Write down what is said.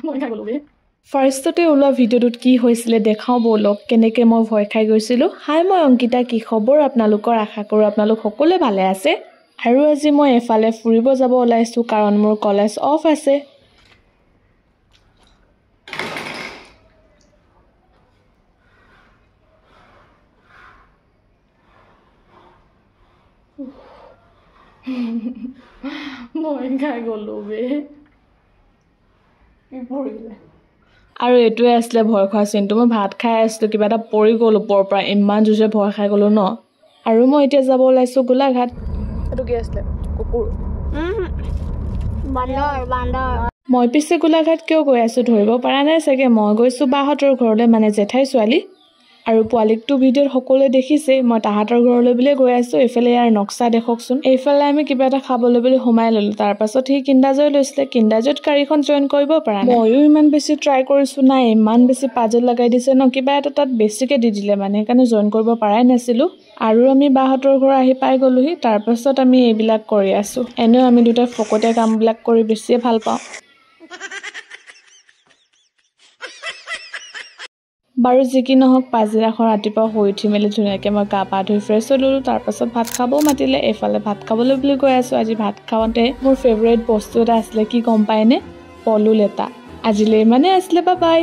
মই খাই গ'লো বে ফাৰ্ষ্টতে ওলোৱা ভিডিঅ'টোত কি হৈছিলে দেখাওঁ ব'লক কেনেকৈ মই ভয় খাই গৈছিলোঁ হাই মই অংকিতা কি খবৰ আপোনালোকৰ আশা কৰোঁ আপোনালোক সকলোৱে ভালে আছে আৰু আজি মই এফালে ফুৰিব যাব ওলাইছোঁ কাৰণ মোৰ কলেজ অফ আছে মই খাই গ'লো বে কি পৰিলে আৰু এইটোৱে আছিলে ভয় খোৱা চিনটো মই ভাত খাই আছিলোঁ কিবা এটা পৰি গ'ল ওপৰৰ পৰা ইমান জোৰছে ভয় খাই গ'লোঁ ন আৰু মই এতিয়া যাব ওলাইছোঁ গোলাঘাট এইটো কি আছিলে কুকুৰ মই পিছে গোলাঘাট কিয় গৈ আছোঁ ধৰিব পৰা নাই চাগে মই গৈছোঁ বাহঁতৰ ঘৰলৈ মানে জেঠাই ছোৱালী আৰু পোৱালিকটো ভিডিঅ'ত সকলোৱে দেখিছে মই তাহাঁতৰ ঘৰলৈ বুলিয়ে গৈ আছোঁ এইফালে ইয়াৰ নক্সা দেখকচোন এইফালে আমি কিবা এটা খাবলৈ বুলি সোমাই ল'লোঁ তাৰপাছত সি কিণ্ডাজয় লৈছিলে কিণ্ডাজয়ত গাড়ীখন জইন কৰিব পৰা নাই ময়ো ইমান বেছি ট্ৰাই কৰিছোঁ নাই ইমান বেছি পাজল লগাই দিছে ন কিবা এটা তাত বেছিকৈ দি দিলে মানে সেইকাৰণে জইন কৰিব পৰাই নাছিলোঁ আৰু আমি বাহঁতৰ ঘৰ আহি পাই গ'লোহি তাৰপাছত আমি এইবিলাক কৰি আছোঁ এনেও আমি দুটাই ফকতীয়া কামবিলাক কৰি বেছিয়ে ভাল পাওঁ বাৰু যি কি নহওক পাছদিনাখন ৰাতিপুৱা শুই উঠি মেলি ধুনীয়াকৈ মই গা পা ধুই ফ্ৰেছ হৈ ল'লোঁ তাৰপাছত ভাত খাবও মাতিলে এইফালে ভাত খাবলৈ বুলি গৈ আছোঁ আজি ভাত খাওঁতে মোৰ ফেভৰেট বস্তু এটা আছিলে কি গম পায়নে পলু লেটা আজিলৈ ইমানেই আছিলে বাই